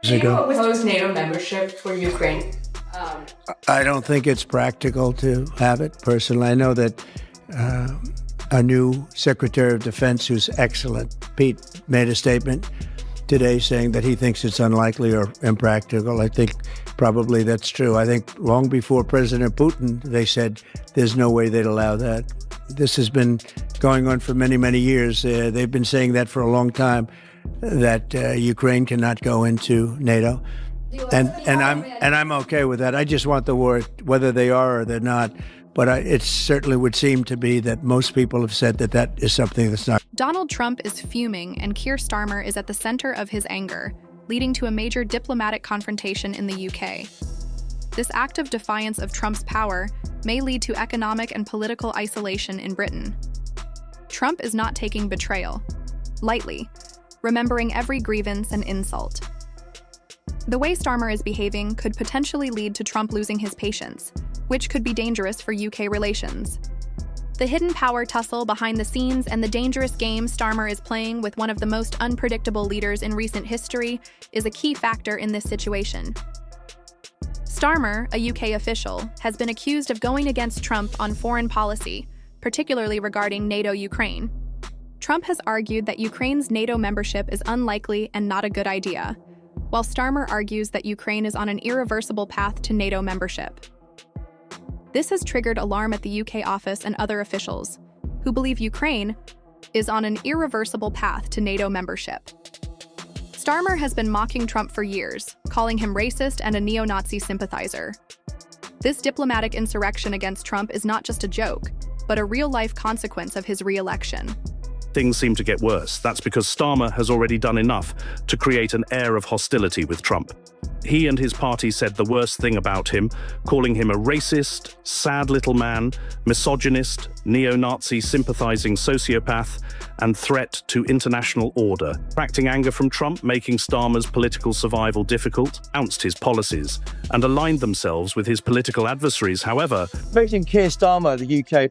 Do you oppose NATO membership for Ukraine? I don't think it's practical to have it, personally. I know that our new Secretary of Defense, who's excellent, Pete, made a statement today saying that he thinks it's unlikely or impractical. I think probably that's true. I think long before President Putin, they said there's no way they'd allow that. This has been going on for many, many years. They've been saying that for a long time, that Ukraine cannot go into NATO. And I'm okay with that. I just want the war, whether they are or they're not. But it certainly would seem to be that most people have said that that is something that's not. Donald Trump is fuming, and Keir Starmer is at the center of his anger, leading to a major diplomatic confrontation in the UK. This act of defiance of Trump's power may lead to economic and political isolation in Britain. Trump is not taking betrayal lightly, remembering every grievance and insult. The way Starmer is behaving could potentially lead to Trump losing his patience, which could be dangerous for UK relations. The hidden power tussle behind the scenes and the dangerous game Starmer is playing with one of the most unpredictable leaders in recent history is a key factor in this situation. Starmer, a UK official, has been accused of going against Trump on foreign policy, particularly regarding NATO-Ukraine. Trump has argued that Ukraine's NATO membership is unlikely and not a good idea, while Starmer argues that Ukraine is on an irreversible path to NATO membership. This has triggered alarm at the UK office and other officials, who believe Ukraine is on an irreversible path to NATO membership. Starmer has been mocking Trump for years, calling him racist and a neo-Nazi sympathizer. This diplomatic insurrection against Trump is not just a joke, but a real-life consequence of his re-election. Things seem to get worse. That's because Starmer has already done enough to create an air of hostility with Trump. He and his party said the worst thing about him, calling him a racist, sad little man, misogynist, neo-Nazi sympathizing sociopath, and threat to international order. Attracting anger from Trump, making Starmer's political survival difficult, announced his policies, and aligned themselves with his political adversaries. However, Voting Keir Starmer, the UK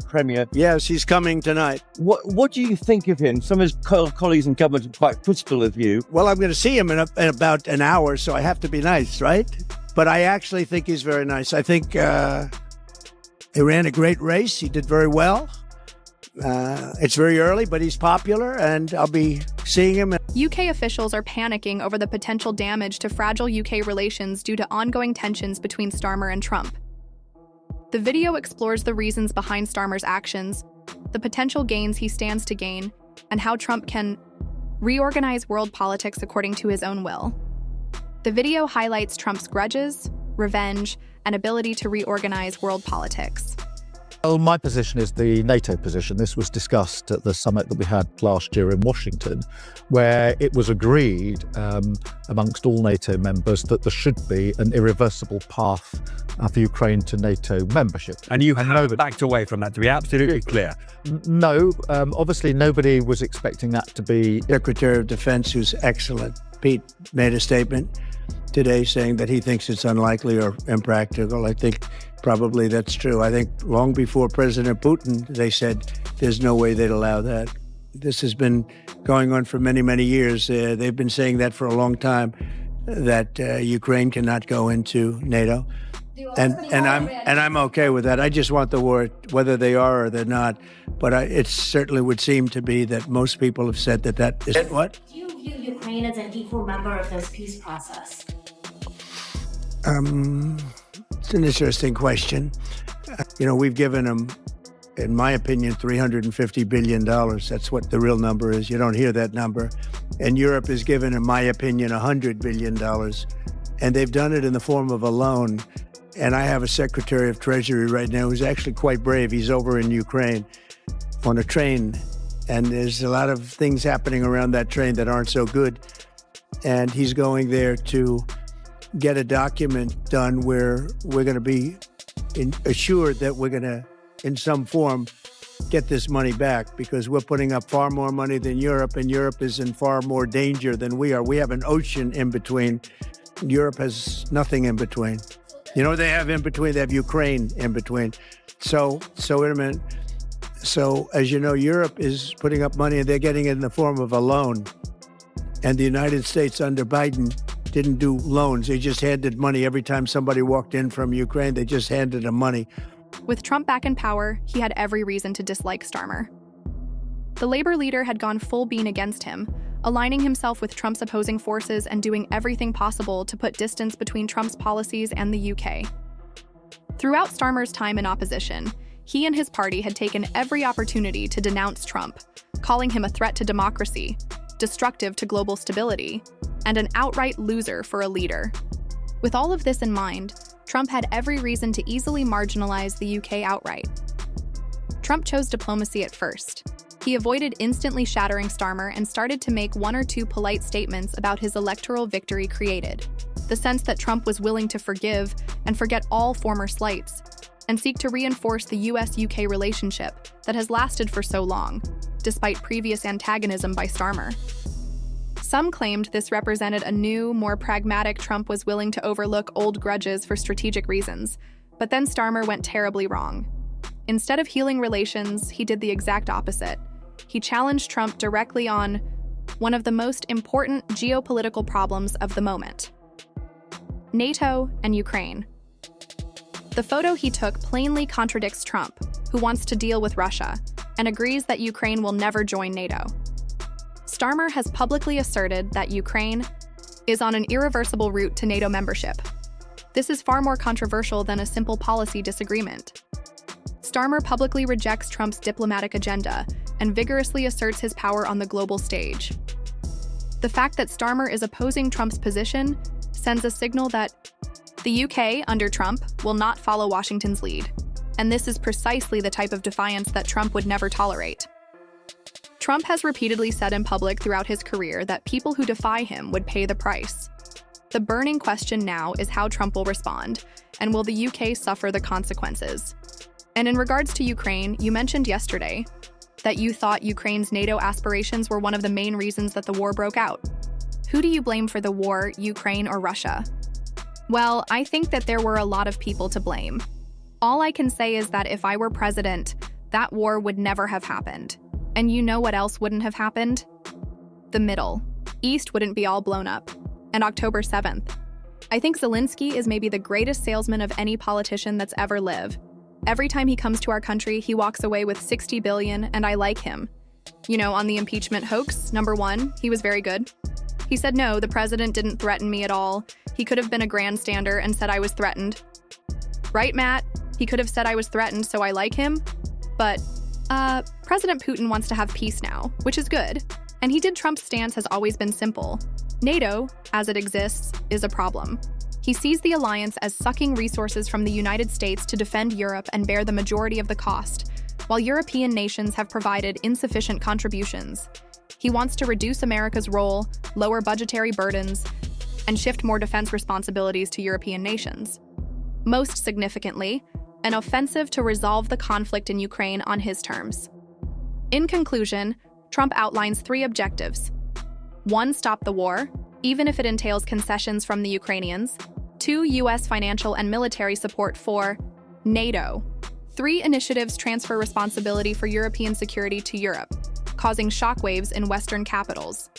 Premier. Yes, he's coming tonight. What do you think of him? Some of his colleagues in government are quite critical of you. Well, I'm going to see him in about an hour, so I have to be nice, right? But I actually think he's very nice. I think he ran a great race. He did very well. It's very early, but he's popular, and I'll be seeing him. UK officials are panicking over the potential damage to fragile UK relations due to ongoing tensions between Starmer and Trump. The video explores the reasons behind Starmer's actions, the potential gains he stands to gain, and how Trump can reorganize world politics according to his own will. The video highlights Trump's grudges, revenge, and ability to reorganize world politics. Well, my position is the NATO position. This was discussed at the summit that we had last year in Washington, where it was agreed amongst all NATO members that there should be an irreversible path for Ukraine to NATO membership. And you have backed away from that, to be absolutely clear. No, obviously nobody was expecting that to be. Secretary of Defense, who's excellent, Pete, made a statement today saying that he thinks it's unlikely or impractical. I think probably that's true. I think long before President Putin, they said there's no way they'd allow that. This has been going on for many, many years. They've been saying that for a long time, that Ukraine cannot go into NATO. And I'm okay with that. I just want the war, whether they are or they're not. But it certainly would seem to be that most people have said that that is what? Do you view Ukraine as an equal member of this peace process? It's an interesting question. We've given them, in my opinion, $350 billion. That's what the real number is. You don't hear that number. And Europe has given, in my opinion, $100 billion. And they've done it in the form of a loan. And I have a Secretary of Treasury right now who's actually quite brave. He's over in Ukraine on a train. And there's a lot of things happening around that train that aren't so good. And he's going there to get a document done where we're going to be assured that we're going to, in some form, get this money back, because we're putting up far more money than Europe, and Europe is in far more danger than we are. We have an ocean in between. Europe has nothing in between. They have in between, they have Ukraine in between. So wait a minute. So as you know, Europe is putting up money and they're getting it in the form of a loan. And the United States under Biden didn't do loans. They just handed money every time somebody walked in from Ukraine. They just handed them money. With Trump back in power, he had every reason to dislike Starmer. The Labour leader had gone full bean against him, aligning himself with Trump's opposing forces and doing everything possible to put distance between Trump's policies and the UK. Throughout Starmer's time in opposition, he and his party had taken every opportunity to denounce Trump, calling him a threat to democracy, destructive to global stability, and an outright loser for a leader. With all of this in mind, Trump had every reason to easily marginalize the UK outright. Trump chose diplomacy at first. He avoided instantly shattering Starmer and started to make one or two polite statements about his electoral victory created, the sense that Trump was willing to forgive and forget all former slights, and seek to reinforce the US-UK relationship that has lasted for so long, despite previous antagonism by Starmer. Some claimed this represented a new, more pragmatic Trump was willing to overlook old grudges for strategic reasons, but then Starmer went terribly wrong. Instead of healing relations, he did the exact opposite. He challenged Trump directly on one of the most important geopolitical problems of the moment: NATO and Ukraine. The photo he took plainly contradicts Trump, who wants to deal with Russia, and agrees that Ukraine will never join NATO. Starmer has publicly asserted that Ukraine is on an irreversible route to NATO membership. This is far more controversial than a simple policy disagreement. Starmer publicly rejects Trump's diplomatic agenda and vigorously asserts his power on the global stage. The fact that Starmer is opposing Trump's position sends a signal that the UK, under Trump, will not follow Washington's lead, and this is precisely the type of defiance that Trump would never tolerate. Trump has repeatedly said in public throughout his career that people who defy him would pay the price. The burning question now is how Trump will respond, and will the UK suffer the consequences? And in regards to Ukraine, you mentioned yesterday that you thought Ukraine's NATO aspirations were one of the main reasons that the war broke out. Who do you blame for the war, Ukraine or Russia? Well, I think that there were a lot of people to blame. All I can say is that if I were president, that war would never have happened. And you know what else wouldn't have happened? The Middle East wouldn't be all blown up. And October 7th. I think Zelensky is maybe the greatest salesman of any politician that's ever lived. Every time he comes to our country, he walks away with 60 billion, and I like him. You know, on the impeachment hoax, #1, he was very good. He said, no, the president didn't threaten me at all. He could have been a grandstander and said I was threatened. Right, Matt? He could have said I was threatened, so I like him. But, President Putin wants to have peace now, which is good. And he did. Trump's stance has always been simple. NATO, as it exists, is a problem. He sees the alliance as sucking resources from the United States to defend Europe and bear the majority of the cost, while European nations have provided insufficient contributions. He wants to reduce America's role, lower budgetary burdens, and shift more defense responsibilities to European nations. Most significantly, an offensive to resolve the conflict in Ukraine on his terms. In conclusion, Trump outlines 3 objectives. 1, stop the war, even if it entails concessions from the Ukrainians. 2, U.S. financial and military support for NATO. 3, initiatives transfer responsibility for European security to Europe, causing shockwaves in Western capitals.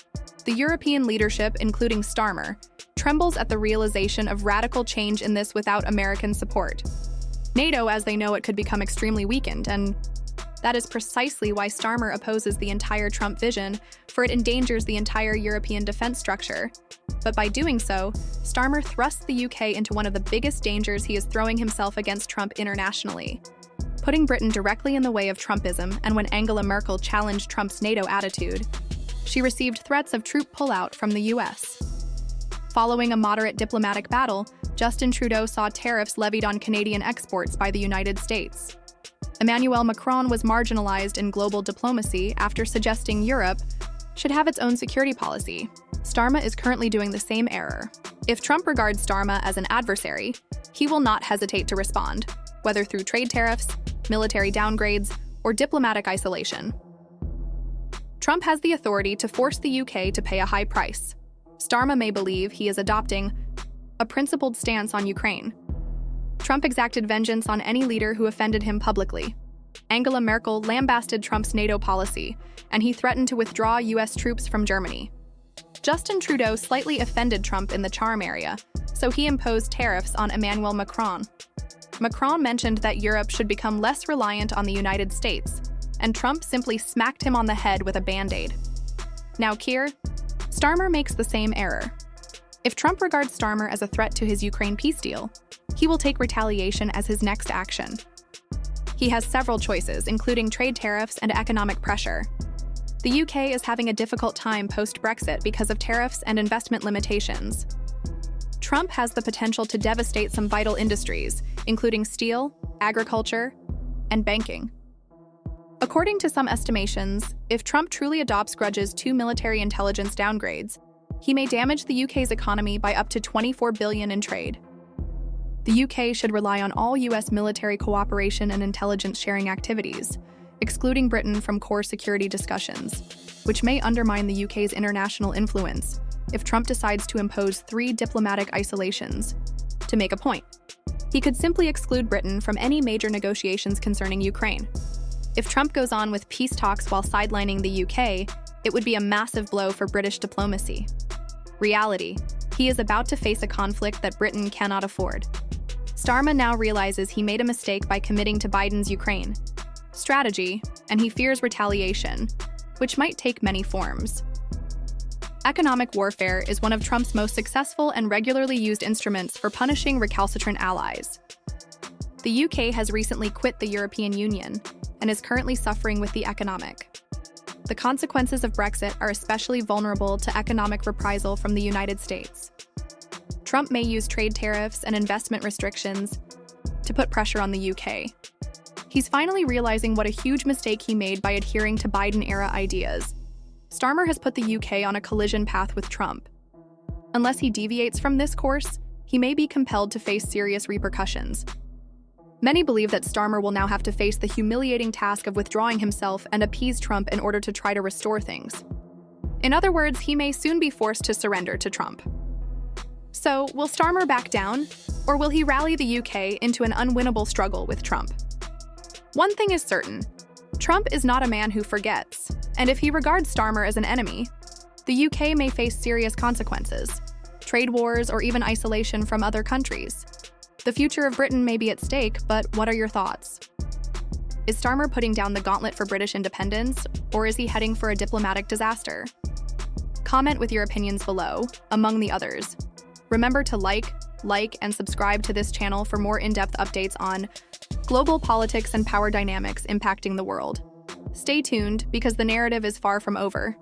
The European leadership, including Starmer, trembles at the realization of radical change in this without American support. NATO, as they know it, could become extremely weakened, and that is precisely why Starmer opposes the entire Trump vision, for it endangers the entire European defense structure. But by doing so, Starmer thrusts the UK into one of the biggest dangers he is throwing himself against Trump internationally, putting Britain directly in the way of Trumpism. And when Angela Merkel challenged Trump's NATO attitude, she received threats of troop pullout from the US. Following a moderate diplomatic battle, Justin Trudeau saw tariffs levied on Canadian exports by the United States. Emmanuel Macron was marginalized in global diplomacy after suggesting Europe should have its own security policy. Starmer is currently doing the same error. If Trump regards Starmer as an adversary, he will not hesitate to respond, whether through trade tariffs, military downgrades, or diplomatic isolation. Trump has the authority to force the UK to pay a high price. Starmer may believe he is adopting a principled stance on Ukraine. Trump exacted vengeance on any leader who offended him publicly. Angela Merkel lambasted Trump's NATO policy, and he threatened to withdraw US troops from Germany. Justin Trudeau slightly offended Trump in the charm area, so he imposed tariffs on Emmanuel Macron. Macron mentioned that Europe should become less reliant on the United States, and Trump simply smacked him on the head with a Band-Aid. Now Keir Starmer makes the same error. If Trump regards Starmer as a threat to his Ukraine peace deal, he will take retaliation as his next action. He has several choices, including trade tariffs and economic pressure. The UK is having a difficult time post-Brexit because of tariffs and investment limitations. Trump has the potential to devastate some vital industries, including steel, agriculture, and banking. According to some estimations, if Trump truly adopts Grudge's 2 military intelligence downgrades, he may damage the UK's economy by up to $24 billion in trade. The UK should rely on all US military cooperation and intelligence sharing activities, excluding Britain from core security discussions, which may undermine the UK's international influence if Trump decides to impose 3 diplomatic isolations. To make a point, he could simply exclude Britain from any major negotiations concerning Ukraine. If Trump goes on with peace talks while sidelining the UK, it would be a massive blow for British diplomacy. Reality: he is about to face a conflict that Britain cannot afford. Starmer now realizes he made a mistake by committing to Biden's Ukraine strategy, and he fears retaliation, which might take many forms. Economic warfare is one of Trump's most successful and regularly used instruments for punishing recalcitrant allies. The UK has recently quit the European Union and is currently suffering with the economic. The consequences of Brexit are especially vulnerable to economic reprisal from the United States. Trump may use trade tariffs and investment restrictions to put pressure on the UK. He's finally realizing what a huge mistake he made by adhering to Biden-era ideas. Starmer has put the UK on a collision path with Trump. Unless he deviates from this course, he may be compelled to face serious repercussions. Many believe that Starmer will now have to face the humiliating task of withdrawing himself and appease Trump in order to try to restore things. In other words, he may soon be forced to surrender to Trump. So, will Starmer back down, or will he rally the UK into an unwinnable struggle with Trump? One thing is certain: Trump is not a man who forgets, and if he regards Starmer as an enemy, the UK may face serious consequences, trade wars, or even isolation from other countries. The future of Britain may be at stake, but what are your thoughts? Is Starmer putting down the gauntlet for British independence, or is he heading for a diplomatic disaster? Comment with your opinions below, among the others. Remember to like, and subscribe to this channel for more in-depth updates on global politics and power dynamics impacting the world. Stay tuned, because the narrative is far from over.